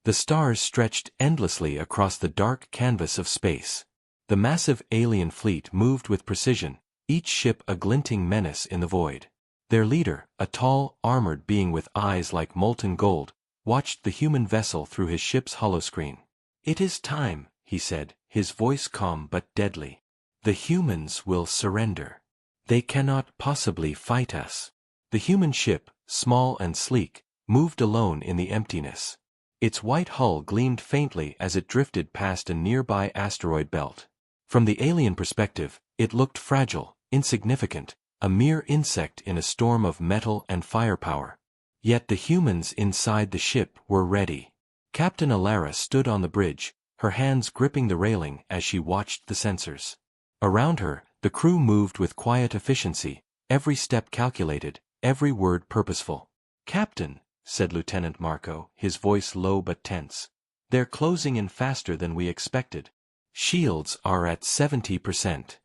The stars stretched endlessly across the dark canvas of space. The massive alien fleet moved with precision, each ship a glinting menace in the void. Their leader, a tall, armored being with eyes like molten gold, watched the human vessel through his ship's holoscreen. "It is time," he said, his voice calm but deadly. "The humans will surrender. They cannot possibly fight us." The human ship, small and sleek, moved alone in the emptiness. Its white hull gleamed faintly as it drifted past a nearby asteroid belt. From the alien perspective, it looked fragile, insignificant, a mere insect in a storm of metal and firepower. Yet the humans inside the ship were ready. Captain Alara stood on the bridge, her hands gripping the railing as she watched the sensors. Around her, the crew moved with quiet efficiency, every step calculated, every word purposeful. "Captain," said Lieutenant Marco, his voice low but tense. "They're closing in faster than we expected. Shields are at 70%.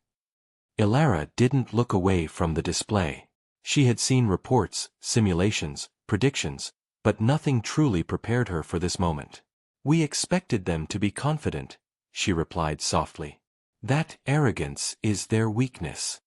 Ilara didn't look away from the display. She had seen reports, simulations, predictions, but nothing truly prepared her for this moment. "We expected them to be confident," she replied softly. "That arrogance is their weakness."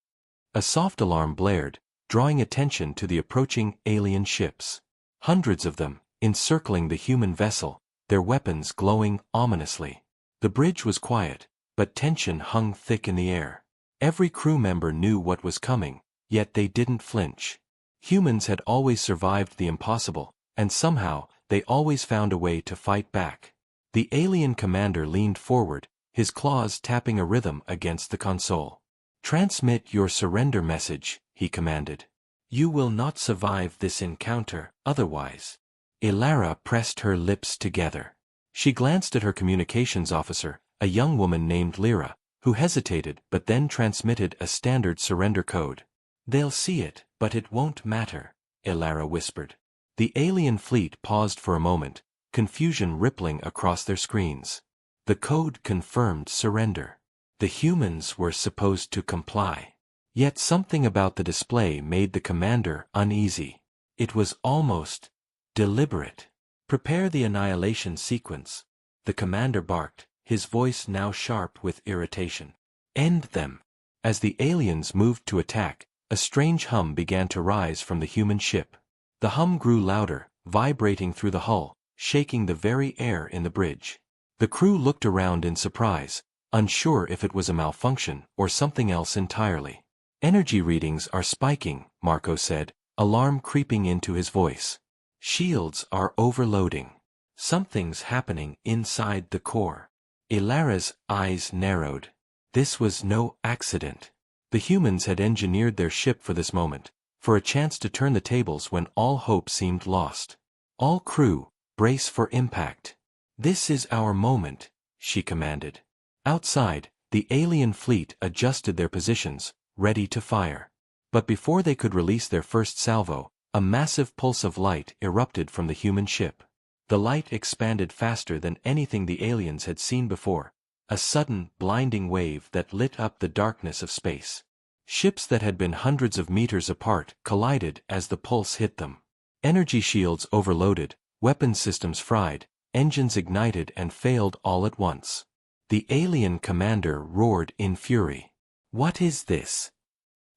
A soft alarm blared, drawing attention to the approaching alien ships. Hundreds of them, encircling the human vessel, their weapons glowing ominously. The bridge was quiet, but tension hung thick in the air. Every crew member knew what was coming, yet they didn't flinch. Humans had always survived the impossible, and somehow, they always found a way to fight back. The alien commander leaned forward, his claws tapping a rhythm against the console. "Transmit your surrender message," he commanded. "You will not survive this encounter, otherwise." Ilara pressed her lips together. She glanced at her communications officer, a young woman named Lyra, who hesitated but then transmitted a standard surrender code. "They'll see it, but it won't matter," Ilara whispered. The alien fleet paused for a moment, confusion rippling across their screens. The code confirmed surrender. The humans were supposed to comply. Yet something about the display made the commander uneasy. It was almost deliberate. "Prepare the annihilation sequence," the commander barked, his voice now sharp with irritation. "End them." As the aliens moved to attack, a strange hum began to rise from the human ship. The hum grew louder, vibrating through the hull, shaking the very air in the bridge. The crew looked around in surprise, unsure if it was a malfunction or something else entirely. "Energy readings are spiking," Marco said, alarm creeping into his voice. "Shields are overloading. Something's happening inside the core." Ilara's eyes narrowed. This was no accident. The humans had engineered their ship for this moment, for a chance to turn the tables when all hope seemed lost. "All crew, brace for impact." "This is our moment," she commanded. Outside, the alien fleet adjusted their positions, ready to fire. But before they could release their first salvo, a massive pulse of light erupted from the human ship. The light expanded faster than anything the aliens had seen before, a sudden, blinding wave that lit up the darkness of space. Ships that had been hundreds of meters apart collided as the pulse hit them. Energy shields overloaded, weapons systems fried, engines ignited and failed all at once. The alien commander roared in fury. "What is this?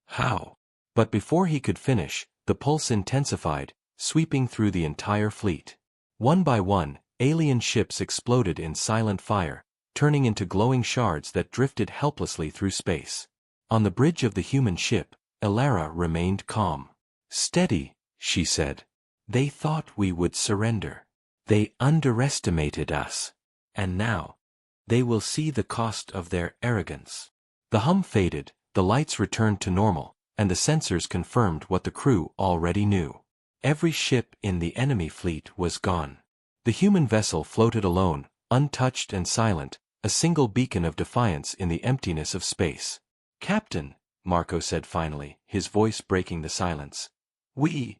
How?" But before he could finish, the pulse intensified, sweeping through the entire fleet. One by one, alien ships exploded in silent fire, turning into glowing shards that drifted helplessly through space. On the bridge of the human ship, Ilara remained calm. "Steady," she said. "They thought we would surrender. They underestimated us. And now, they will see the cost of their arrogance." The hum faded, the lights returned to normal, and the sensors confirmed what the crew already knew. Every ship in the enemy fleet was gone. The human vessel floated alone, untouched and silent, a single beacon of defiance in the emptiness of space. "Captain," Marco said finally, his voice breaking the silence. We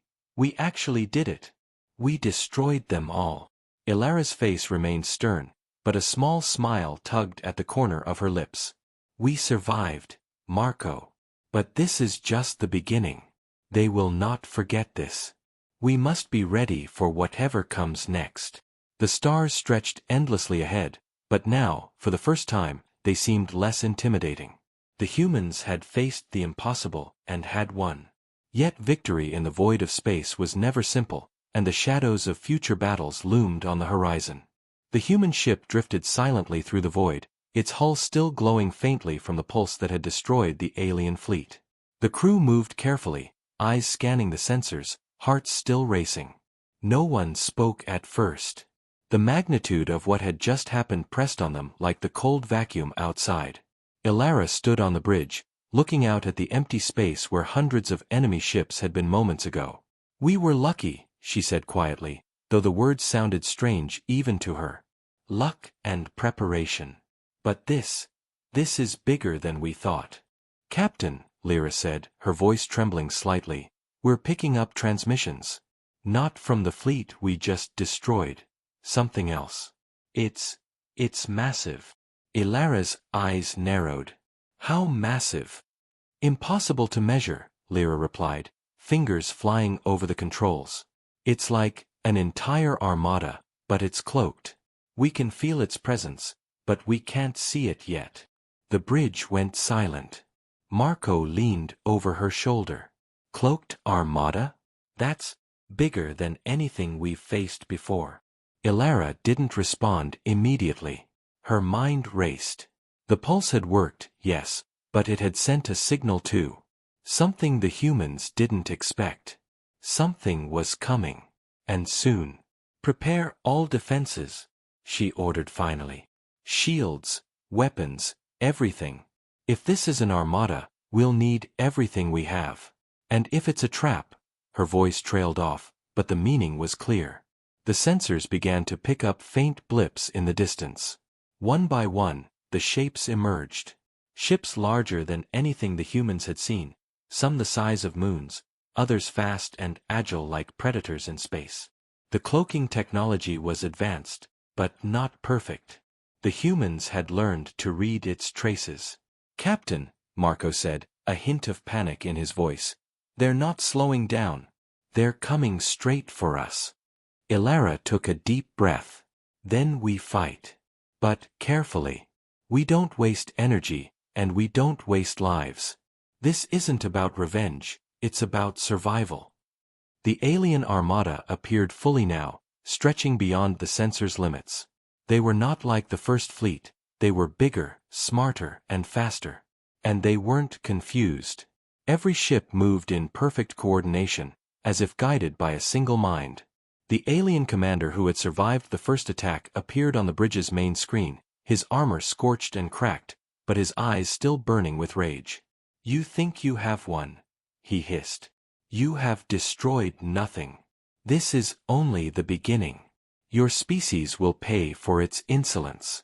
actually did it. We destroyed them all." Ilara's face remained stern, but a small smile tugged at the corner of her lips. "We survived, Marco. But this is just the beginning. They will not forget this. We must be ready for whatever comes next." The stars stretched endlessly ahead, but now, for the first time, they seemed less intimidating. The humans had faced the impossible and had won. Yet victory in the void of space was never simple, and the shadows of future battles loomed on the horizon. The human ship drifted silently through the void, its hull still glowing faintly from the pulse that had destroyed the alien fleet. The crew moved carefully, eyes scanning the sensors, hearts still racing. No one spoke at first. The magnitude of what had just happened pressed on them like the cold vacuum outside. Ilara stood on the bridge, looking out at the empty space where hundreds of enemy ships had been moments ago. "We were lucky," she said quietly, though the words sounded strange even to her. "Luck and preparation. But this is bigger than we thought." "Captain," Lyra said, her voice trembling slightly, "we're picking up transmissions. Not from the fleet we just destroyed. Something else. It's massive." Ilara's eyes narrowed. "How massive?" "Impossible to measure," Lyra replied, fingers flying over the controls. "It's like an entire armada, but it's cloaked. We can feel its presence, but we can't see it yet." The bridge went silent. Marco leaned over her shoulder. "Cloaked armada? That's bigger than anything we've faced before." Ilara didn't respond immediately. Her mind raced. The pulse had worked, yes, but it had sent a signal too. Something the humans didn't expect. Something was coming. And soon. "Prepare all defenses," she ordered finally. "Shields, weapons, everything. If this is an armada, we'll need everything we have. And if it's a trap," her voice trailed off, but the meaning was clear. The sensors began to pick up faint blips in the distance. One by one, the shapes emerged. Ships larger than anything the humans had seen, some the size of moons, others fast and agile like predators in space. The cloaking technology was advanced, but not perfect. The humans had learned to read its traces. "Captain," Marco said, a hint of panic in his voice, "they're not slowing down. They're coming straight for us." Ilara took a deep breath. "Then we fight. But carefully. We don't waste energy, and we don't waste lives. This isn't about revenge, it's about survival." The alien armada appeared fully now, stretching beyond the sensor's limits. They were not like the first fleet, they were bigger, smarter, and faster. And they weren't confused. Every ship moved in perfect coordination, as if guided by a single mind. The alien commander who had survived the first attack appeared on the bridge's main screen, his armor scorched and cracked, but his eyes still burning with rage. "You think you have won," he hissed. "You have destroyed nothing. This is only the beginning. Your species will pay for its insolence."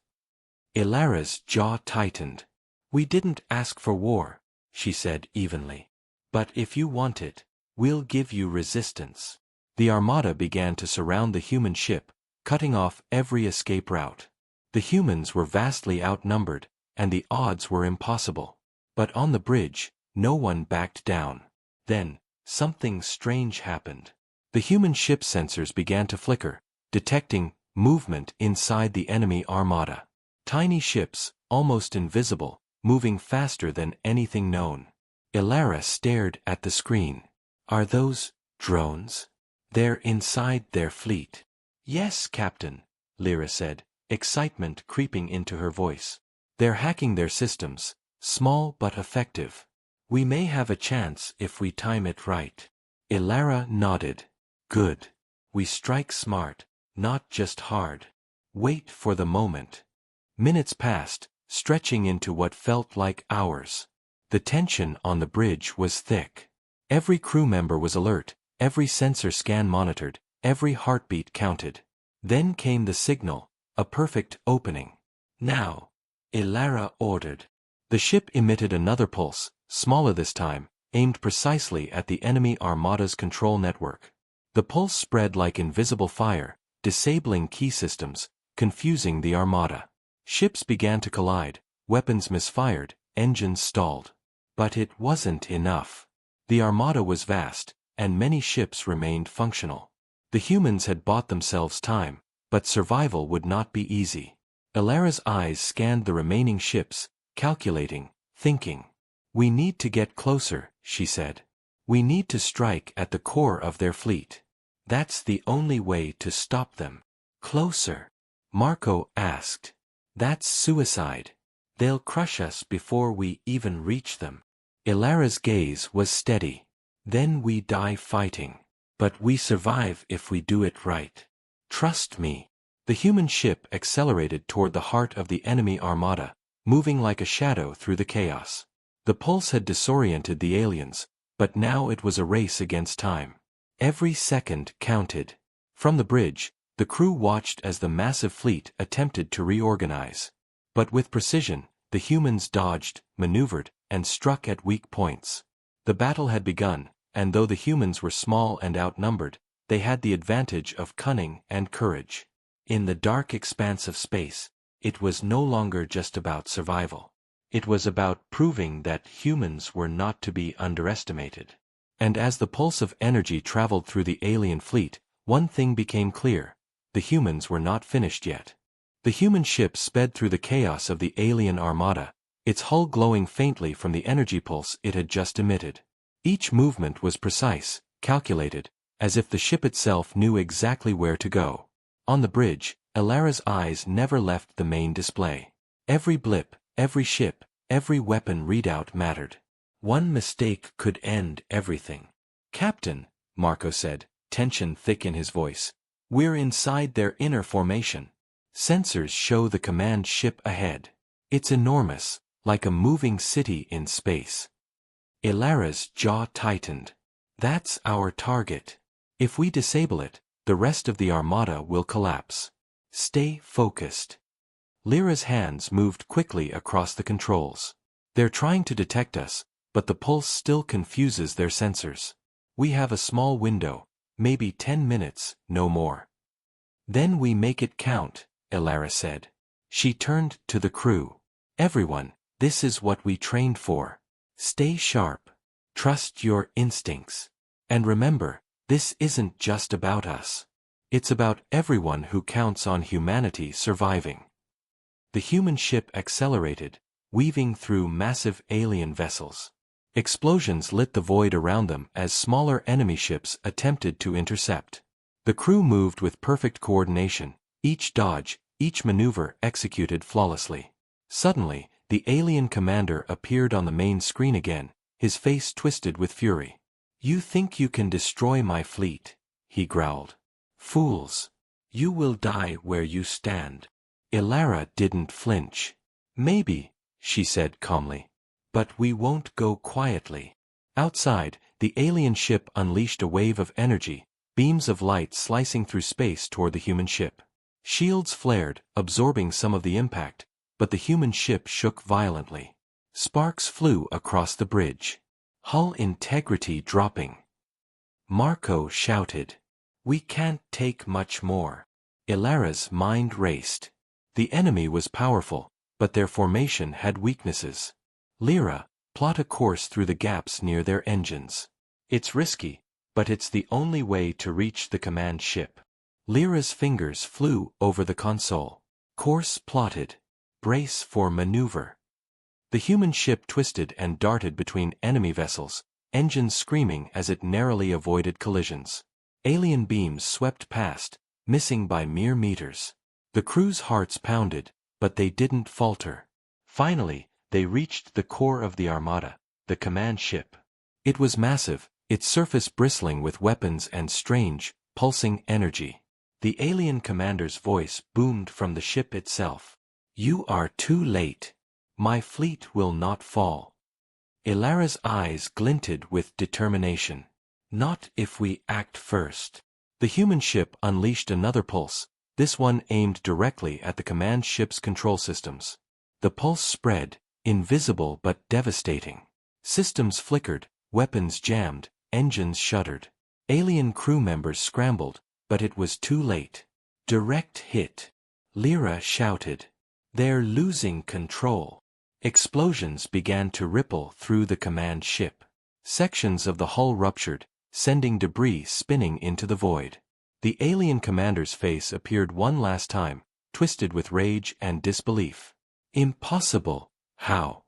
Ilara's jaw tightened. "We didn't ask for war," she said evenly. "But if you want it, we'll give you resistance." The armada began to surround the human ship, cutting off every escape route. The humans were vastly outnumbered, and the odds were impossible. But on the bridge, no one backed down. Then, something strange happened. The human ship sensors began to flicker, detecting movement inside the enemy armada. Tiny ships, almost invisible, moving faster than anything known. Ilara stared at the screen. "Are those drones? They're inside their fleet." "Yes, Captain," Lyra said, excitement creeping into her voice. "They're hacking their systems, small but effective. We may have a chance if we time it right." Ilara nodded. "Good. We strike smart, not just hard. Wait for the moment." Minutes passed, stretching into what felt like hours. The tension on the bridge was thick. Every crew member was alert, every sensor scan monitored, every heartbeat counted. Then came the signal, a perfect opening. "Now," Ilara ordered. The ship emitted another pulse, smaller this time, aimed precisely at the enemy armada's control network. The pulse spread like invisible fire, disabling key systems, confusing the armada. Ships began to collide, weapons misfired, engines stalled. But it wasn't enough. The armada was vast, and many ships remained functional. The humans had bought themselves time, but survival would not be easy. Ilara's eyes scanned the remaining ships, calculating, thinking. "We need to get closer," she said. "We need to strike at the core of their fleet. That's the only way to stop them." "Closer?" Marco asked. "That's suicide. They'll crush us before we even reach them." Ilara's gaze was steady. "Then we die fighting. But we survive if we do it right. Trust me." The human ship accelerated toward the heart of the enemy armada, moving like a shadow through the chaos. The pulse had disoriented the aliens, but now it was a race against time. Every second counted. From the bridge, the crew watched as the massive fleet attempted to reorganize. But with precision, the humans dodged, maneuvered, and struck at weak points. The battle had begun, and though the humans were small and outnumbered, they had the advantage of cunning and courage. In the dark expanse of space, it was no longer just about survival. It was about proving that humans were not to be underestimated. And as the pulse of energy traveled through the alien fleet, one thing became clear: the humans were not finished yet. The human ship sped through the chaos of the alien armada, its hull glowing faintly from the energy pulse it had just emitted. Each movement was precise, calculated, as if the ship itself knew exactly where to go. On the bridge, Ilara's eyes never left the main display. Every blip, every ship, every weapon readout mattered. One mistake could end everything. "Captain," Marco said, tension thick in his voice, "we're inside their inner formation. Sensors show the command ship ahead. It's enormous, like a moving city in space." Ilara's jaw tightened. "That's our target. If we disable it, the rest of the armada will collapse. Stay focused." Lyra's hands moved quickly across the controls. "They're trying to detect us, but the pulse still confuses their sensors. We have a small window, maybe 10 minutes, no more." "Then we make it count," Ilara said. She turned to the crew. "Everyone, this is what we trained for. Stay sharp. Trust your instincts. And remember, this isn't just about us. It's about everyone who counts on humanity surviving." The human ship accelerated, weaving through massive alien vessels. Explosions lit the void around them as smaller enemy ships attempted to intercept. The crew moved with perfect coordination, each dodge, each maneuver executed flawlessly. Suddenly, the alien commander appeared on the main screen again, his face twisted with fury. "You think you can destroy my fleet?" he growled. "Fools! You will die where you stand." Ilara didn't flinch. "Maybe," she said calmly. "But we won't go quietly." Outside, the alien ship unleashed a wave of energy, beams of light slicing through space toward the human ship. Shields flared, absorbing some of the impact, but the human ship shook violently. Sparks flew across the bridge. Hull integrity dropping. Marco shouted. "We can't take much more." Ilara's mind raced. The enemy was powerful, but their formation had weaknesses. "Lyra, plot a course through the gaps near their engines. It's risky, but it's the only way to reach the command ship." Lyra's fingers flew over the console. Course plotted. Brace for maneuver. The human ship twisted and darted between enemy vessels, engines screaming as it narrowly avoided collisions. Alien beams swept past, missing by mere meters. The crew's hearts pounded, but they didn't falter. Finally, they reached the core of the armada, the command ship. It was massive, its surface bristling with weapons and strange, pulsing energy. The alien commander's voice boomed from the ship itself. "You are too late. My fleet will not fall." Ilara's eyes glinted with determination. "Not if we act first." The human ship unleashed another pulse, this one aimed directly at the command ship's control systems. The pulse spread, invisible but devastating. Systems flickered, weapons jammed, engines shuddered. Alien crew members scrambled, but it was too late. "Direct hit," Lyra shouted. "They're losing control." Explosions began to ripple through the command ship. Sections of the hull ruptured, sending debris spinning into the void. The alien commander's face appeared one last time, twisted with rage and disbelief. Impossible! How?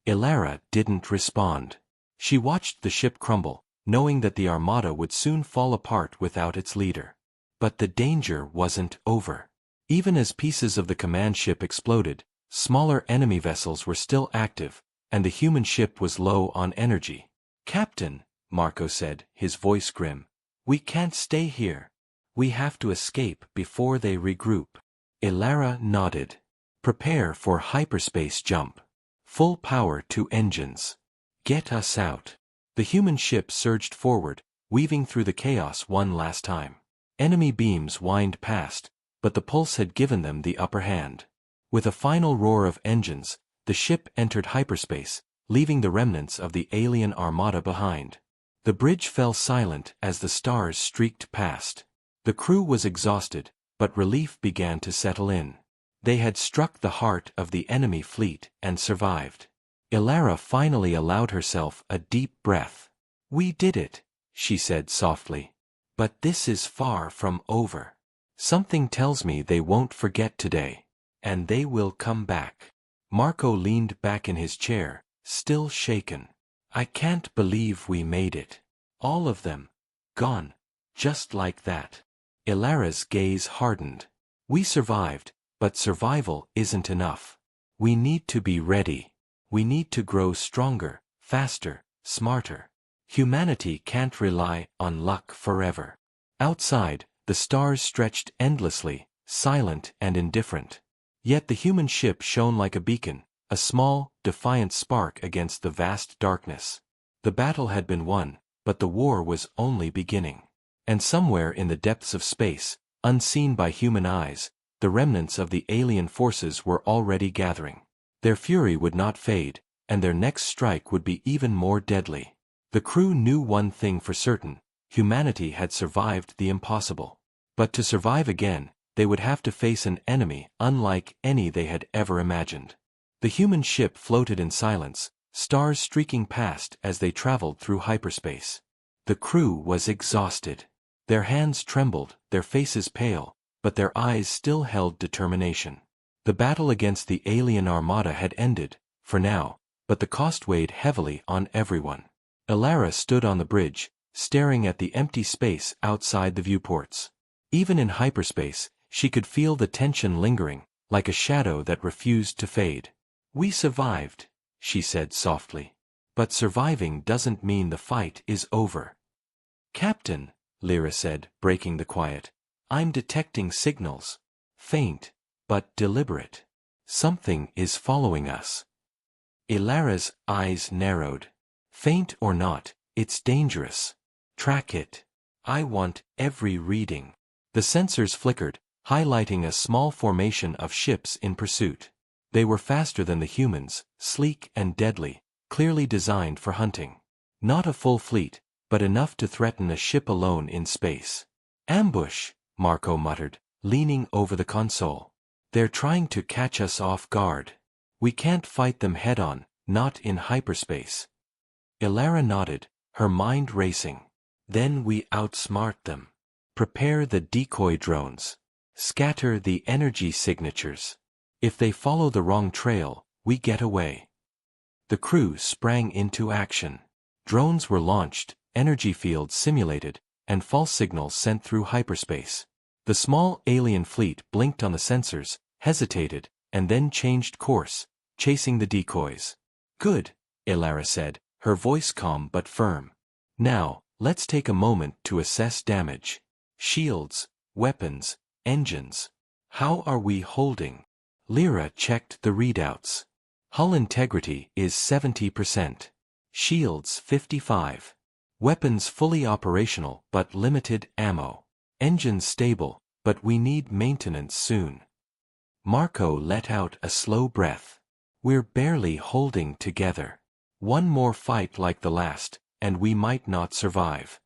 Ilara didn't respond. She watched the ship crumble, knowing that the armada would soon fall apart without its leader. But the danger wasn't over. Even as pieces of the command ship exploded, smaller enemy vessels were still active, and the human ship was low on energy. "Captain," Marco said, his voice grim, "we can't stay here. We have to escape before they regroup." Ilara nodded. "Prepare for hyperspace jump. Full power to engines. Get us out." The human ship surged forward, weaving through the chaos one last time. Enemy beams whined past, but the pulse had given them the upper hand. With a final roar of engines, the ship entered hyperspace, leaving the remnants of the alien armada behind. The bridge fell silent as the stars streaked past. The crew was exhausted, but relief began to settle in. They had struck the heart of the enemy fleet and survived. Ilara finally allowed herself a deep breath. "We did it," she said softly. "But this is far from over. Something tells me they won't forget today. And they will come back." Marco leaned back in his chair, still shaken. "I can't believe we made it. All of them. Gone. Just like that." Ilara's gaze hardened. "We survived, but survival isn't enough. We need to be ready. We need to grow stronger, faster, smarter. Humanity can't rely on luck forever." Outside, the stars stretched endlessly, silent and indifferent. Yet the human ship shone like a beacon, a small, defiant spark against the vast darkness. The battle had been won, but the war was only beginning. And somewhere in the depths of space, unseen by human eyes, the remnants of the alien forces were already gathering. Their fury would not fade, and their next strike would be even more deadly. The crew knew one thing for certain: humanity had survived the impossible. But to survive again, they would have to face an enemy unlike any they had ever imagined. The human ship floated in silence, stars streaking past as they traveled through hyperspace. The crew was exhausted. Their hands trembled, their faces pale, but their eyes still held determination. The battle against the alien armada had ended, for now, but the cost weighed heavily on everyone. Ilara stood on the bridge, staring at the empty space outside the viewports. Even in hyperspace, she could feel the tension lingering, like a shadow that refused to fade. "We survived," she said softly. "But surviving doesn't mean the fight is over." "Captain," Lyra said, breaking the quiet, "I'm detecting signals. Faint, but deliberate. Something is following us." Ilara's eyes narrowed. "Faint or not, it's dangerous. Track it. I want every reading." The sensors flickered, highlighting a small formation of ships in pursuit. They were faster than the humans, sleek and deadly, clearly designed for hunting. Not a full fleet, but enough to threaten a ship alone in space. "Ambush," Marco muttered, leaning over the console. "They're trying to catch us off guard. We can't fight them head-on, not in hyperspace." Ilara nodded, her mind racing. "Then we outsmart them. Prepare the decoy drones. Scatter the energy signatures. If they follow the wrong trail, we get away." The crew sprang into action. Drones were launched, energy fields simulated, and false signals sent through hyperspace. The small alien fleet blinked on the sensors, hesitated, and then changed course, chasing the decoys. "Good," Ilara said, her voice calm but firm. "Now, let's take a moment to assess damage. Shields, weapons, engines. How are we holding?" Lyra checked the readouts. Hull integrity is 70%. Shields 55. Weapons fully operational but limited ammo. Engines stable, but we need maintenance soon. Marco let out a slow breath. "We're barely holding together. One more fight like the last, and we might not survive."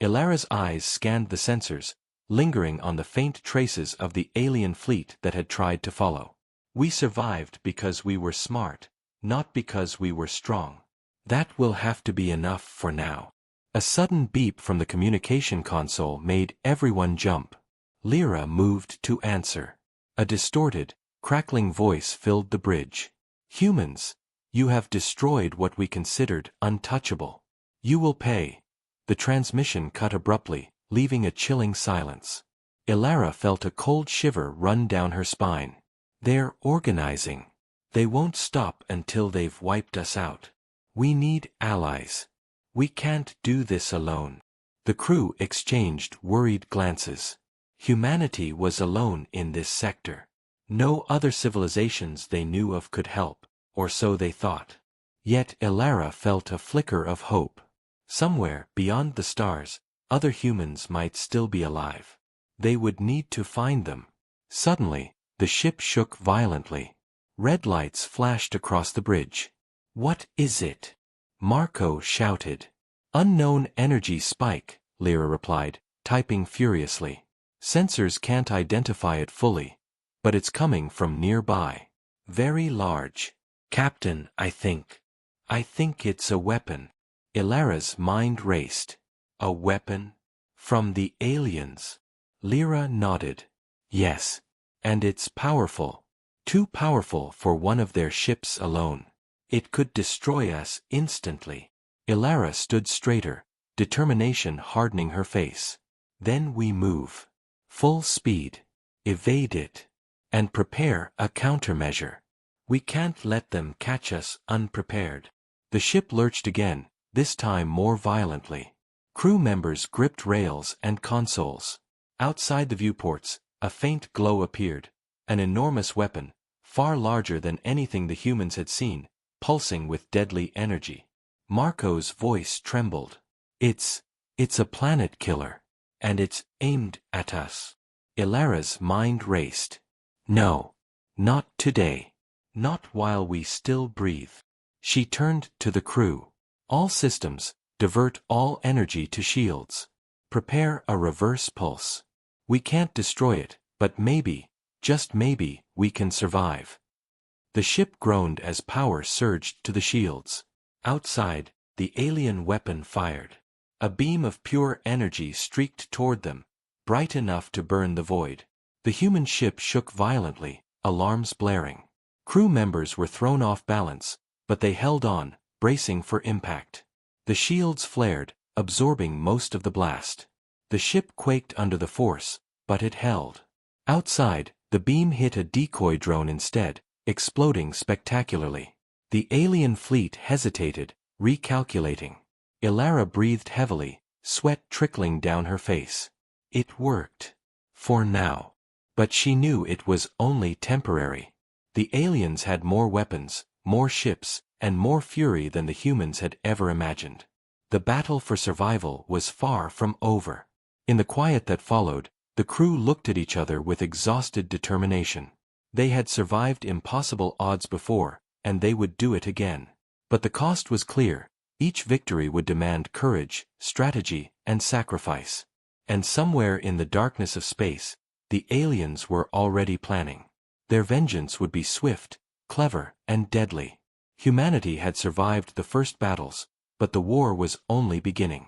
Ilara's eyes scanned the sensors, lingering on the faint traces of the alien fleet that had tried to follow. "We survived because we were smart, not because we were strong. That will have to be enough for now." A sudden beep from the communication console made everyone jump. Lyra moved to answer. A distorted, crackling voice filled the bridge. "Humans, you have destroyed what we considered untouchable. You will pay." The transmission cut abruptly, leaving a chilling silence. Ilara felt a cold shiver run down her spine. "They're organizing. They won't stop until they've wiped us out. We need allies. We can't do this alone." The crew exchanged worried glances. Humanity was alone in this sector. No other civilizations they knew of could help, or so they thought. Yet Ilara felt a flicker of hope. Somewhere, beyond the stars, other humans might still be alive. They would need to find them. Suddenly, the ship shook violently. Red lights flashed across the bridge. "What is it?" Marco shouted. "Unknown energy spike," Lyra replied, typing furiously. "Sensors can't identify it fully, but it's coming from nearby. Very large. Captain, I think it's a weapon." Ilara's mind raced. "A weapon? From the aliens?" Lyra nodded. "Yes. And it's powerful. Too powerful for one of their ships alone. It could destroy us instantly." Ilara stood straighter, determination hardening her face. "Then we move. Full speed. Evade it. And prepare a countermeasure. We can't let them catch us unprepared." The ship lurched again, this time more violently. Crew members gripped rails and consoles. Outside the viewports, a faint glow appeared. An enormous weapon, far larger than anything the humans had seen, pulsing with deadly energy. Marco's voice trembled. It's a planet killer. And it's aimed at us." Ilara's mind raced. "No. Not today. Not while we still breathe." She turned to the crew. "All systems, divert all energy to shields. Prepare a reverse pulse. We can't destroy it, but maybe, just maybe, we can survive." The ship groaned as power surged to the shields. Outside, the alien weapon fired. A beam of pure energy streaked toward them, bright enough to burn the void. The human ship shook violently, alarms blaring. Crew members were thrown off balance, but they held on, bracing for impact. The shields flared, absorbing most of the blast. The ship quaked under the force, but it held. Outside, the beam hit a decoy drone instead, exploding spectacularly. The alien fleet hesitated, recalculating. Ilara breathed heavily, sweat trickling down her face. It worked. For now. But she knew it was only temporary. The aliens had more weapons, more ships, and more fury than the humans had ever imagined. The battle for survival was far from over. In the quiet that followed, the crew looked at each other with exhausted determination. They had survived impossible odds before, and they would do it again. But the cost was clear. Each victory would demand courage, strategy, and sacrifice. And somewhere in the darkness of space, the aliens were already planning. Their vengeance would be swift, clever, and deadly. Humanity had survived the first battles, but the war was only beginning.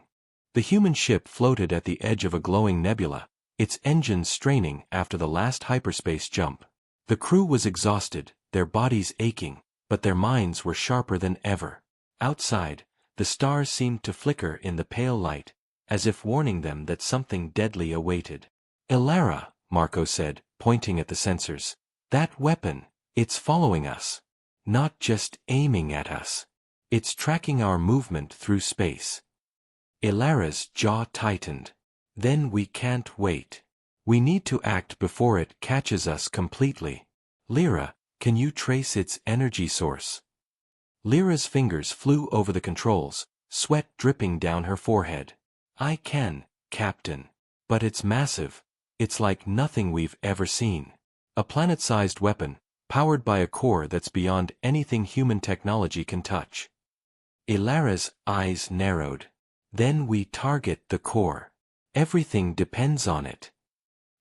The human ship floated at the edge of a glowing nebula, its engines straining after the last hyperspace jump. The crew was exhausted, their bodies aching, but their minds were sharper than ever. Outside, the stars seemed to flicker in the pale light, as if warning them that something deadly awaited. "Ilara," Marco said, pointing at the sensors. "That weapon, it's following us. Not just aiming at us. It's tracking our movement through space." Ilara's jaw tightened. "Then we can't wait. We need to act before it catches us completely. Lyra, can you trace its energy source?" Lyra's fingers flew over the controls, sweat dripping down her forehead. "I can, Captain. But it's massive. It's like nothing we've ever seen. A planet-sized weapon, powered by a core that's beyond anything human technology can touch." Ilara's eyes narrowed. "Then we target the core. Everything depends on it."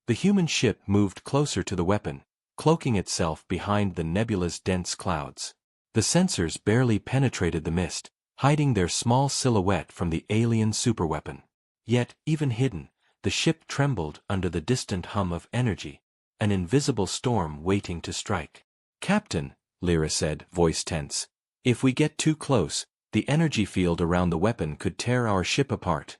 The human ship moved closer to the weapon, cloaking itself behind the nebula's dense clouds. The sensors barely penetrated the mist, hiding their small silhouette from the alien superweapon. Yet, even hidden, the ship trembled under the distant hum of energy, an invisible storm waiting to strike. "Captain," Lyra said, voice tense, "if we get too close, the energy field around the weapon could tear our ship apart."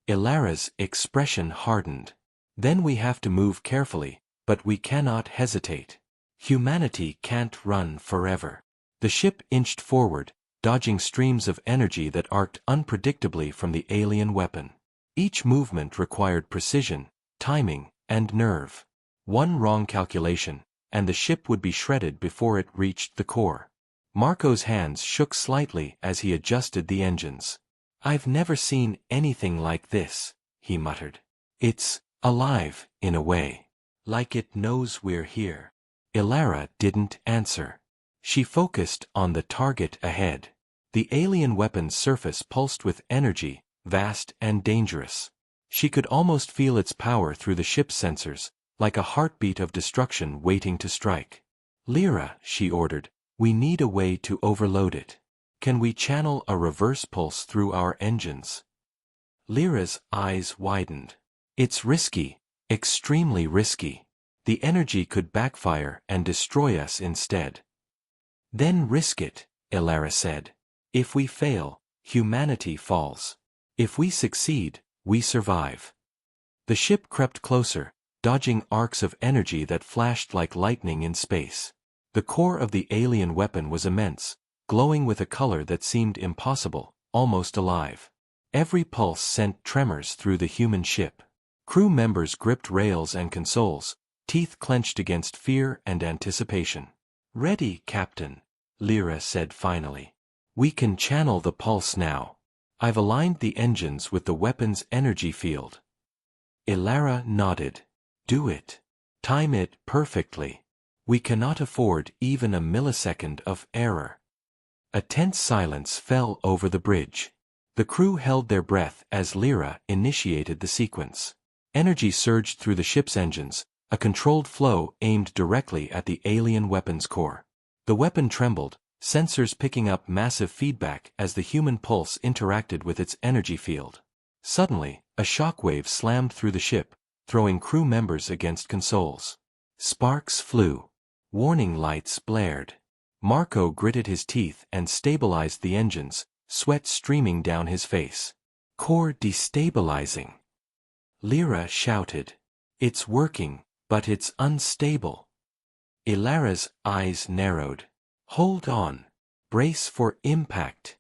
Ilara's expression hardened. "Then we have to move carefully, but we cannot hesitate. Humanity can't run forever." The ship inched forward, dodging streams of energy that arced unpredictably from the alien weapon. Each movement required precision, timing, and nerve. One wrong calculation, and the ship would be shredded before it reached the core. Marco's hands shook slightly as he adjusted the engines. "I've never seen anything like this," he muttered. "It's alive, in a way. Like it knows we're here." Ilara didn't answer. She focused on the target ahead. The alien weapon's surface pulsed with energy, vast and dangerous. She could almost feel its power through the ship's sensors, like a heartbeat of destruction waiting to strike. "Lyra," she ordered, "we need a way to overload it. Can we channel a reverse pulse through our engines?" Lyra's eyes widened. "It's risky, extremely risky. The energy could backfire and destroy us instead." "Then risk it," Ilara said. "If we fail, humanity falls. If we succeed, we survive." The ship crept closer, dodging arcs of energy that flashed like lightning in space. The core of the alien weapon was immense, glowing with a color that seemed impossible, almost alive. Every pulse sent tremors through the human ship. Crew members gripped rails and consoles, teeth clenched against fear and anticipation. "Ready, Captain," Lyra said finally. "We can channel the pulse now. I've aligned the engines with the weapon's energy field." Ilara nodded. "Do it. Time it perfectly. We cannot afford even a millisecond of error." A tense silence fell over the bridge. The crew held their breath as Lyra initiated the sequence. Energy surged through the ship's engines, a controlled flow aimed directly at the alien weapon's core. The weapon trembled, sensors picking up massive feedback as the human pulse interacted with its energy field. Suddenly, a shockwave slammed through the ship, throwing crew members against consoles. Sparks flew. Warning lights blared. Marco gritted his teeth and stabilized the engines, sweat streaming down his face. "Core destabilizing," Lyra shouted. "It's working, but it's unstable." Ilara's eyes narrowed. "Hold on. Brace for impact."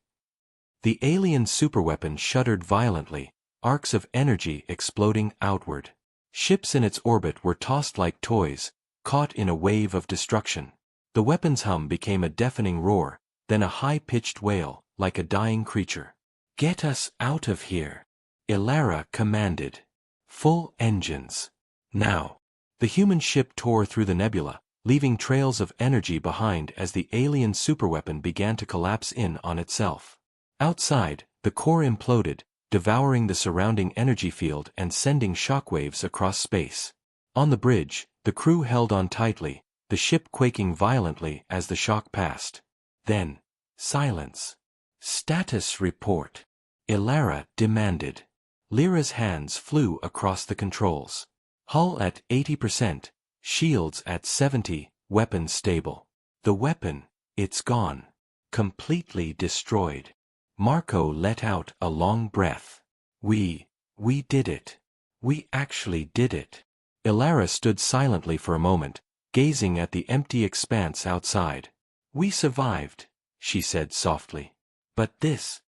The alien superweapon shuddered violently, arcs of energy exploding outward. Ships in its orbit were tossed like toys, caught in a wave of destruction. The weapon's hum became a deafening roar, then a high-pitched wail, like a dying creature. "Get us out of here," Ilara commanded. "Full engines. Now." The human ship tore through the nebula, leaving trails of energy behind as the alien superweapon began to collapse in on itself. Outside, the core imploded, devouring the surrounding energy field and sending shockwaves across space. On the bridge, the crew held on tightly, the ship quaking violently as the shock passed. Then, silence. "Status report," Ilara demanded. Lyra's hands flew across the controls. "Hull at 80%, shields at 70, weapon stable." "The weapon, it's gone. Completely destroyed." Marco let out a long breath. We did it. We actually did it." Ilara stood silently for a moment, gazing at the empty expanse outside. "We survived," she said softly. "But this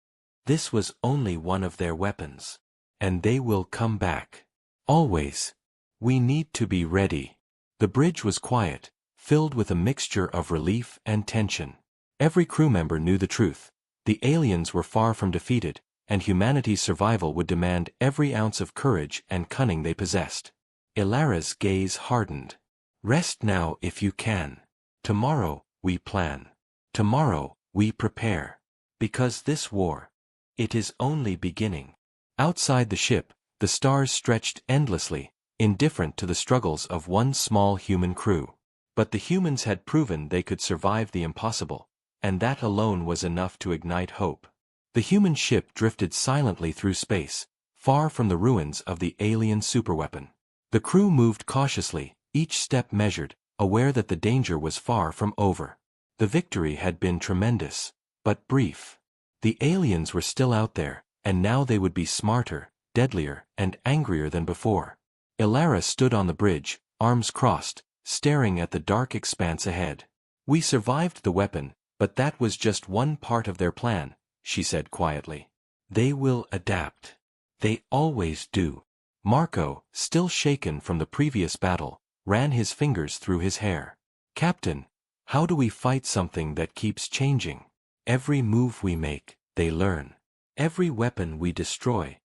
was only one of their weapons. And they will come back. Always. We need to be ready." The bridge was quiet, filled with a mixture of relief and tension. Every crew member knew the truth. The aliens were far from defeated, and humanity's survival would demand every ounce of courage and cunning they possessed. Ilara's gaze hardened. "Rest now if you can. Tomorrow, we plan. Tomorrow, we prepare. Because this war, it is only beginning." Outside the ship, the stars stretched endlessly, indifferent to the struggles of one small human crew. But the humans had proven they could survive the impossible, and that alone was enough to ignite hope. The human ship drifted silently through space, far from the ruins of the alien superweapon. The crew moved cautiously, each step measured, aware that the danger was far from over. The victory had been tremendous, but brief. The aliens were still out there, and now they would be smarter, deadlier, and angrier than before. Ilara stood on the bridge, arms crossed, staring at the dark expanse ahead. "We survived the weapon, but that was just one part of their plan," she said quietly. "They will adapt. They always do." Marco, still shaken from the previous battle, ran his fingers through his hair. "Captain, how do we fight something that keeps changing? Every move we make, they learn. Every weapon we destroy,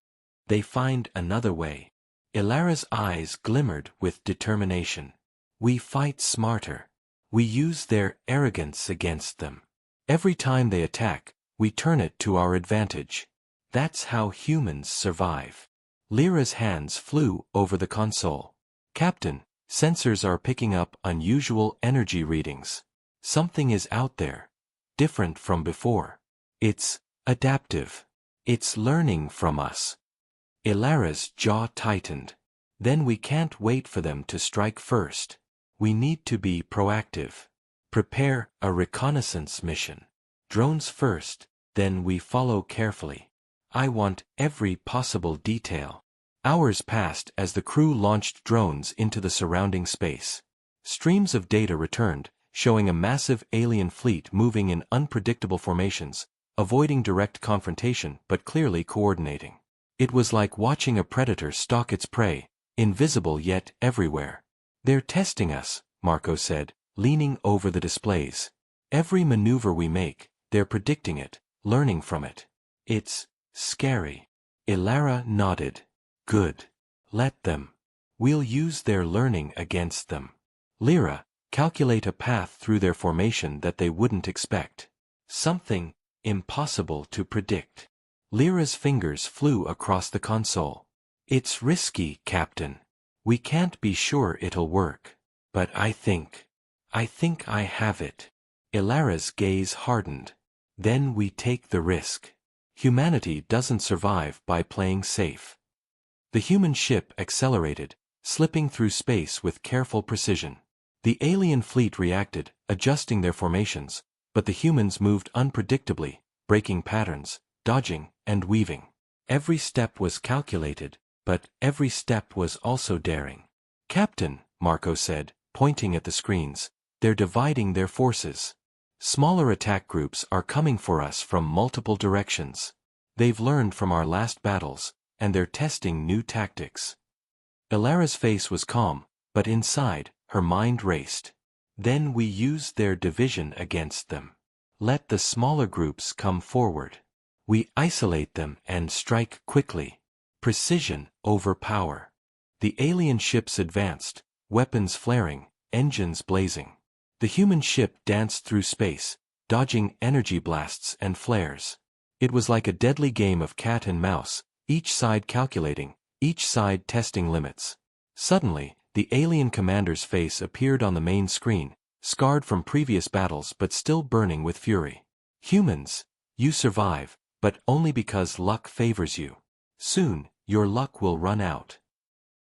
they find another way." Ilara's eyes glimmered with determination. "We fight smarter. We use their arrogance against them. Every time they attack, we turn it to our advantage. That's how humans survive." Lyra's hands flew over the console. "Captain, sensors are picking up unusual energy readings. Something is out there, different from before. It's adaptive. It's learning from us." Ilara's jaw tightened. "Then we can't wait for them to strike first. We need to be proactive. Prepare a reconnaissance mission. Drones first, then we follow carefully. I want every possible detail." Hours passed as the crew launched drones into the surrounding space. Streams of data returned, showing a massive alien fleet moving in unpredictable formations, avoiding direct confrontation but clearly coordinating. It was like watching a predator stalk its prey, invisible yet everywhere. "They're testing us," Marco said, leaning over the displays. "Every maneuver we make, they're predicting it, learning from it. It's scary." Ilara nodded. "Good. Let them. We'll use their learning against them. Lyra, calculate a path through their formation that they wouldn't expect. Something impossible to predict." Lyra's fingers flew across the console. "It's risky, Captain. We can't be sure it'll work. But I think I have it." Ilara's gaze hardened. "Then we take the risk. Humanity doesn't survive by playing safe." The human ship accelerated, slipping through space with careful precision. The alien fleet reacted, adjusting their formations, but the humans moved unpredictably, breaking patterns, dodging, and weaving. Every step was calculated, but every step was also daring. "Captain," Marco said, pointing at the screens, "they're dividing their forces. Smaller attack groups are coming for us from multiple directions. They've learned from our last battles, and they're testing new tactics." Ilara's face was calm, but inside, her mind raced. "Then we use their division against them. Let the smaller groups come forward. We isolate them and strike quickly. Precision over power." The alien ships advanced, weapons flaring, engines blazing. The human ship danced through space, dodging energy blasts and flares. It was like a deadly game of cat and mouse, each side calculating, each side testing limits. Suddenly, the alien commander's face appeared on the main screen, scarred from previous battles but still burning with fury. "Humans, you survive, but only because luck favors you. Soon, your luck will run out."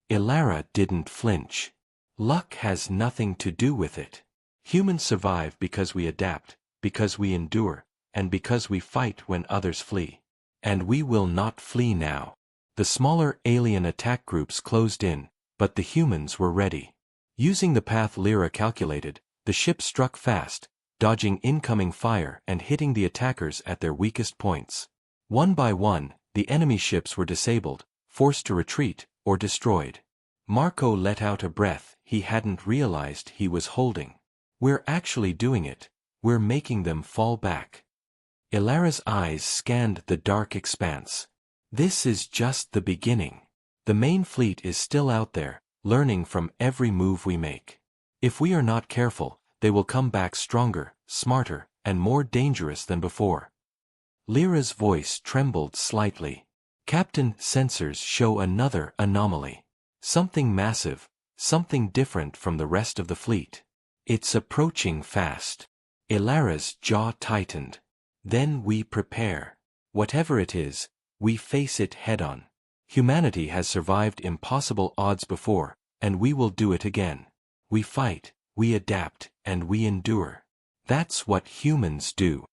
Ilara didn't flinch. "Luck has nothing to do with it. Humans survive because we adapt, because we endure, and because we fight when others flee. And we will not flee now." The smaller alien attack groups closed in, but the humans were ready. Using the path Lyra calculated, the ship struck fast, dodging incoming fire and hitting the attackers at their weakest points. One by one, the enemy ships were disabled, forced to retreat, or destroyed. Marco let out a breath he hadn't realized he was holding. "We're actually doing it. We're making them fall back." Ilara's eyes scanned the dark expanse. "This is just the beginning. The main fleet is still out there, learning from every move we make. If we are not careful, they will come back stronger, smarter, and more dangerous than before." Lyra's voice trembled slightly. "Captain, sensors show another anomaly. Something massive, something different from the rest of the fleet. It's approaching fast." Ilara's jaw tightened. "Then we prepare. Whatever it is, we face it head-on. Humanity has survived impossible odds before, and we will do it again. We fight, we adapt, and we endure. That's what humans do.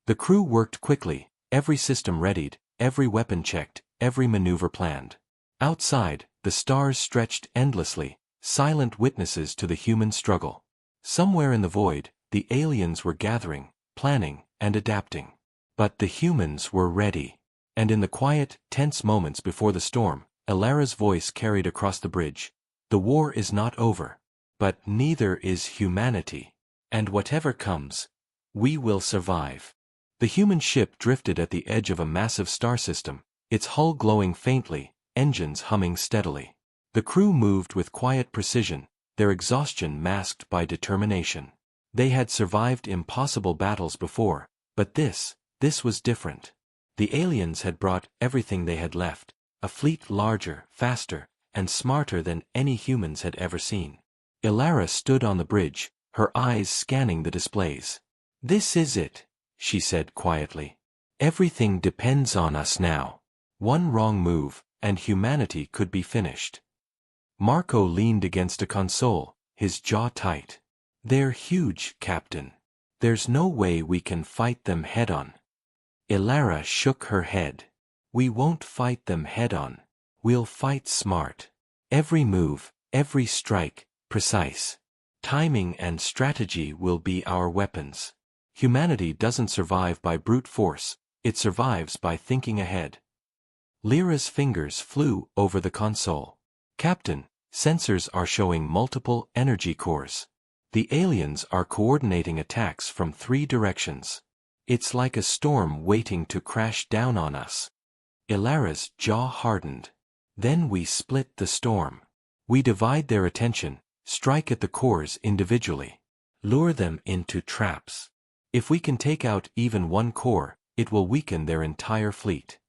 The crew worked quickly, every system readied, every weapon checked, every maneuver planned. Outside, the stars stretched endlessly, silent witnesses to the human struggle. Somewhere in the void, the aliens were gathering, planning, and adapting. But the humans were ready. And in the quiet, tense moments before the storm, Elara's voice carried across the bridge. The war is not over. But neither is humanity. And whatever comes, we will survive. The human ship drifted at the edge of a massive star system, its hull glowing faintly, engines humming steadily. The crew moved with quiet precision, their exhaustion masked by determination. They had survived impossible battles before, but this was different. The aliens had brought everything they had left, a fleet larger, faster, and smarter than any humans had ever seen. Elara stood on the bridge, her eyes scanning the displays. "This is it," she said quietly. "Everything depends on us now. One wrong move, and humanity could be finished." Marco leaned against a console, his jaw tight. "They're huge, Captain. There's no way we can fight them head-on." Elara shook her head. "We won't fight them head-on. We'll fight smart. Every move, every strike, precise. Timing and strategy will be our weapons. Humanity doesn't survive by brute force, it survives by thinking ahead." Lyra's fingers flew over the console. "Captain, sensors are showing multiple energy cores. The aliens are coordinating attacks from 3 directions. It's like a storm waiting to crash down on us." Elara's jaw hardened. "Then we split the storm. We divide their attention, strike at the cores individually. Lure them into traps. If we can take out even one core, it will weaken their entire fleet."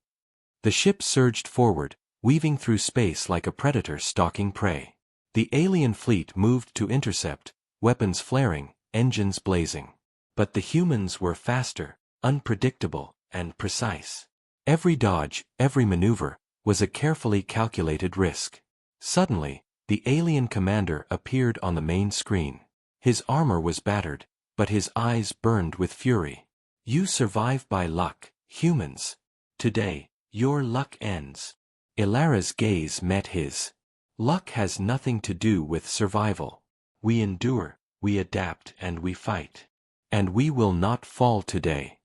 The ship surged forward, weaving through space like a predator stalking prey. The alien fleet moved to intercept, weapons flaring, engines blazing. But the humans were faster, unpredictable, and precise. Every dodge, every maneuver, was a carefully calculated risk. Suddenly, the alien commander appeared on the main screen. His armor was battered, but his eyes burned with fury. "You survive by luck, humans. Today, your luck ends." Elara's gaze met his. "Luck has nothing to do with survival. We endure, we adapt, and we fight. And we will not fall today."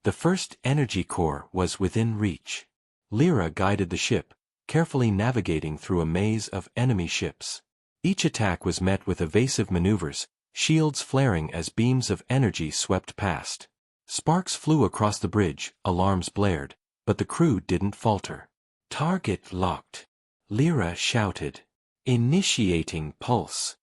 The first energy core was within reach. Lyra guided the ship, carefully navigating through a maze of enemy ships. Each attack was met with evasive maneuvers, shields flaring as beams of energy swept past. Sparks flew across the bridge, alarms blared, but the crew didn't falter. "Target locked," Lyra shouted. "Initiating pulse."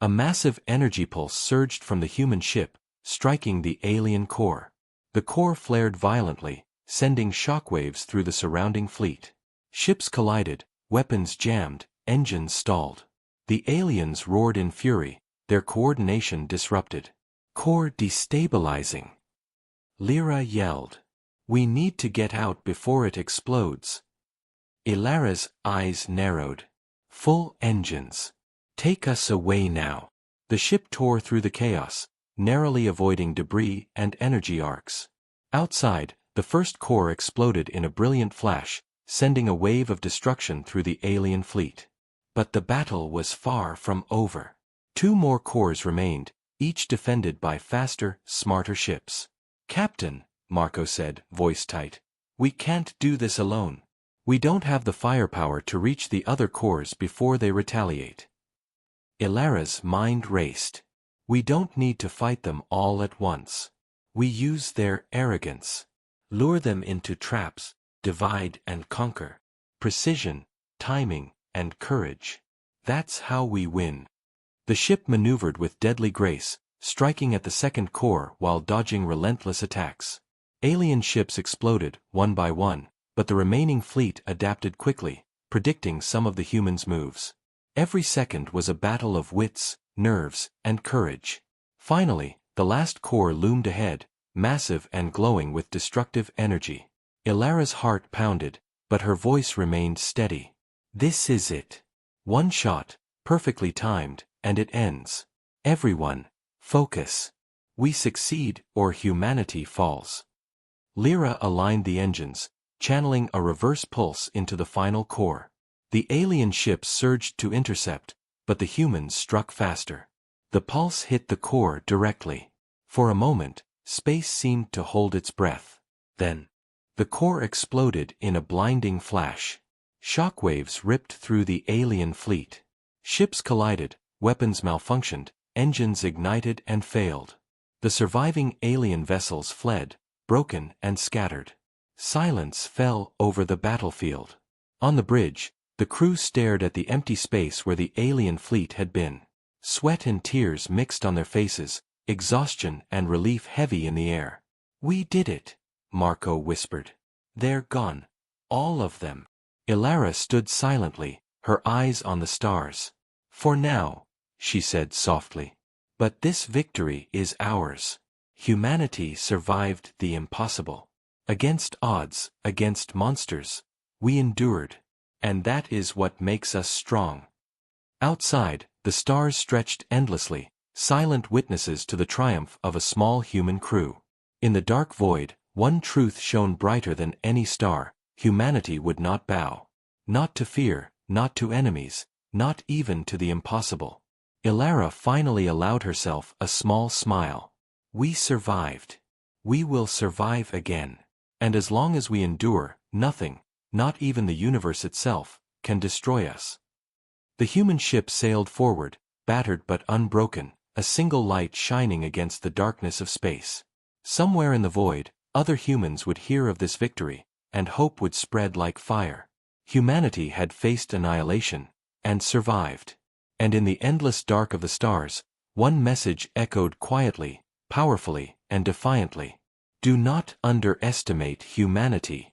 A massive energy pulse surged from the human ship, striking the alien core. The core flared violently, sending shockwaves through the surrounding fleet. Ships collided, weapons jammed, engines stalled. The aliens roared in fury, their coordination disrupted. "Core destabilizing," Lyra yelled. "We need to get out before it explodes." Elara's eyes narrowed. "Full engines. Take us away now." The ship tore through the chaos, narrowly avoiding debris and energy arcs. Outside, the first core exploded in a brilliant flash, sending a wave of destruction through the alien fleet. But the battle was far from over. 2 more cores remained, each defended by faster, smarter ships. "Captain," Marco said, voice tight, "we can't do this alone. We don't have the firepower to reach the other cores before they retaliate." Elara's mind raced. "We don't need to fight them all at once. We use their arrogance. Lure them into traps, divide and conquer. Precision, timing, and courage. That's how we win." The ship maneuvered with deadly grace, striking at the second core while dodging relentless attacks. Alien ships exploded, one by one, but the remaining fleet adapted quickly, predicting some of the humans' moves. Every second was a battle of wits, nerves, and courage. Finally, the last core loomed ahead, massive and glowing with destructive energy. Ilara's heart pounded, but her voice remained steady. This is it. One shot, perfectly timed, and it ends. Everyone, focus. We succeed or humanity falls. Lyra aligned the engines, channeling a reverse pulse into the final core. The alien ships surged to intercept, but the humans struck faster. The pulse hit the core directly. For a moment, space seemed to hold its breath. Then, the core exploded in a blinding flash. Shockwaves ripped through the alien fleet. Ships collided, weapons malfunctioned, engines ignited and failed. The surviving alien vessels fled, broken and scattered. Silence fell over the battlefield. On the bridge, the crew stared at the empty space where the alien fleet had been. Sweat and tears mixed on their faces, exhaustion and relief heavy in the air. "We did it," Marco whispered. "They're gone. All of them." Ilara stood silently, her eyes on the stars. "For now," she said softly. "But this victory is ours. Humanity survived the impossible. Against odds, against monsters, we endured. And that is what makes us strong." Outside, the stars stretched endlessly, silent witnesses to the triumph of a small human crew. In the dark void, one truth shone brighter than any star: humanity would not bow. Not to fear, not to enemies, not even to the impossible. Ilara finally allowed herself a small smile. "We survived. We will survive again. And as long as we endure, nothing, not even the universe itself, can destroy us." The human ship sailed forward, battered but unbroken, a single light shining against the darkness of space. Somewhere in the void, other humans would hear of this victory, and hope would spread like fire. Humanity had faced annihilation, and survived. And in the endless dark of the stars, one message echoed quietly, powerfully, and defiantly. Do not underestimate humanity.